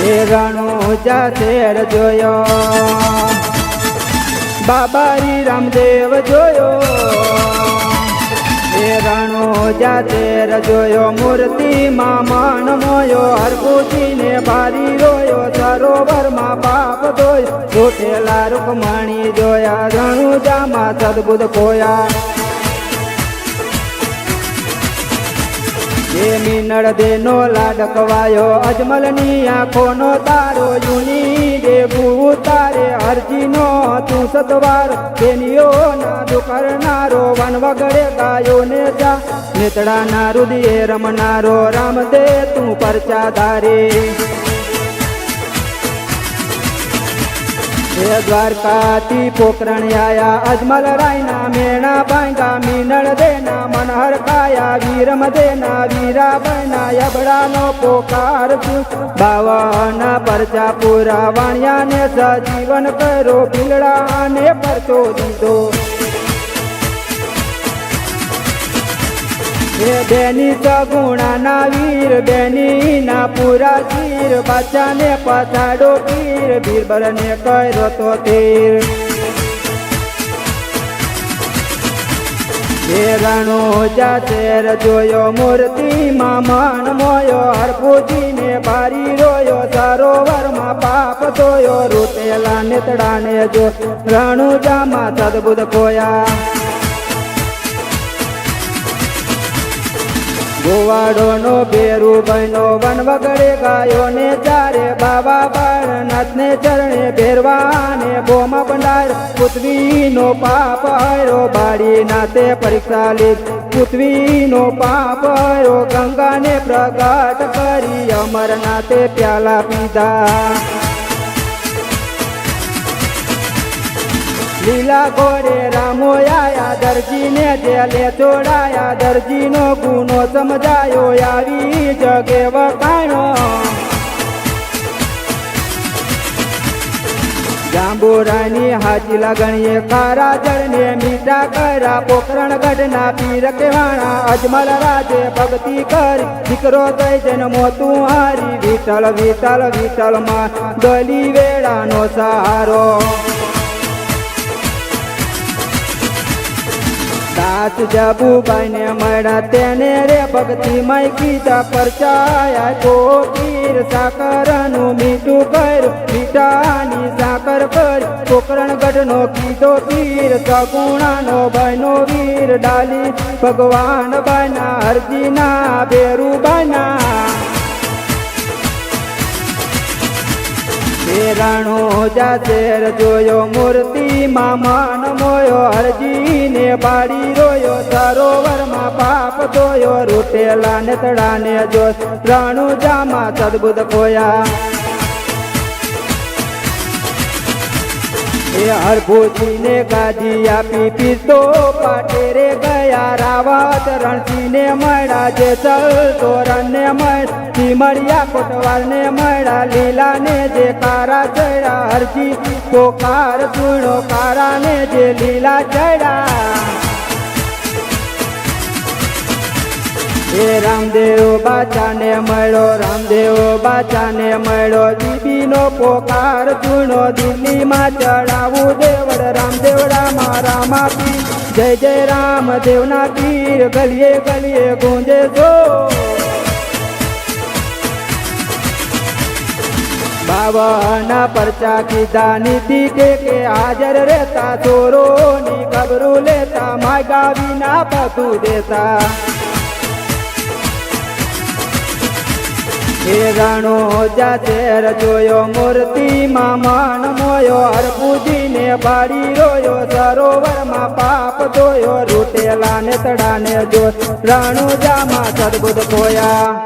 એ Ranuja share જોયો, બાબા રી રામદેવ જોયો, એ રણુજા શેર જોયો, મૂર્તિમાં મન મોયો, હરકુજીને ભારી રોયો, સરોવરમાં પાપ ધોયો, તૂટેલા રૂકમણી જોયા, રણુજામાં સદબુદ્ધ ખોયા. એ મીનળ દેનો લાડકવાયો, અજમલની આંખોનો તારો, યુની દેવું તારે અરજીનો તું સતવાર, બેનીઓ નાદુ કરનારો, વન વગડે ગાયો ને જા, નેતડાના રુદિએ રમનારો, રામદે તું પરચા ધારે. એ દ્વારકાથી પોકરણ આયા, અજમલ રાયના મેણા ભાંગા, મીનળ દેના મન હરકાયા, વીરમ દેના વીરા બના, અબડાનો પોકાર બાવાના પરચા પૂરા, વાણિયાને સજીવન કરો, ભીલડાને પરચો દીધો. એ બેની સગુણાના વીર, બેની ના પૂરા શીર, બાચાને પછાડો પીર, બીરબલને કર્યો તો તીર. એ રણુજા શેર જોયો, મૂર્તિમાં મન મોયો, હરકુજીને ભારી રોયો, સરોવરમાં પાપ ધોયો, રૂટેલા નેતડાને જો, રણુજામાં સદબુદ્ધ ખોયા. ગોવાડો નો બેરુ બનો, વન વગડે ગાયો ને ચારે, બાબા બાળનાથ ને ચરણે ભેરવાને બોમ બંડાર, પૃથ્વીનો પાપ હર્યો, બાળી નાથે પરીક્ષા લીધ, પૃથ્વીનો પાપ હર્યો, ગંગાને પ્રગટ કરી, અમરનાથે પ્યાલા પીધા. લીલા ઘોડે રામો આયા, દરજીને જેલે છોડાયા, દરજીનો ગુનો સમજાયો, આવી જગે વખાણો. જાંબુરાની હાજી લાગણીએ, ખારા જળને મીઠા કર્યા, પોકરણ ગઢના પીર કહેવાણા, અજમલ રાજે ભક્તિ કરી, દીકરો થઈ જન્મો તું હારી, વિઠ્ઠલ વિઠ્ઠલ વિઠ્ઠલમાં દલી વેળાનો સહારો. દાસ જબુભાઈ ને મળ્યા, તેને રે ભક્તિમય કીધા, પરચાયા તો પીર, સાકરનું મીઠું કર્યું, મીઠાની સાકર કરી, પોકરણ ગઢનો કીધો પીર, સગુણાનો બનો વીર, ડાલી ભગવાન બના, હરજીના બેરુ બના. એ રણુજા શેર જોયો, મૂર્તિમાં મન મોયો, હરજીને બાળી રોયો, સરોવરમાં પાપ ધોયો, રૂટેલા નેતડાને જો, રણુજામાં સદબુદ્ધ ખોયા. એ હરભુજીને ગાદી આપી, પીતો પાટેરે ગયા, રાવત રણસિંહને મળ્યા, જેસલ તોરણને મળ્યા, મળ્યા કોટવાલને મળ્યા, લીલાને જે કારા ચડ્યા, હરજી પોકાર સુણો, કારાને જે લીલા ચડ્યા. એ રામદેવ બાચાને મળ્યો, રામદેવ બાચાને મળ્યો, દીદીનો પોકાર સુણો, દિલ્હીમાં ચડાવું દેવળ, રામદેવડામાં રામા પીર, જય જય રામદેવના પીર, ગલીએ ગલીએ ગુંજે છો. બાવાના પરચા કીધા, નીતિ કે હાજર રહેતા, ચોરોની ખબરું લેતા, માગા વિના બધું દેતા. એ રણુજા શેર જોયો, મૂર્તિમાં મન મોયો, હરકુજીને બાળી રોયો, સરોવરમાં પાપ ધોયો, રૂટેલા નેતડાને જો, રણુજામાં સદબુદ્ધ ખોયા.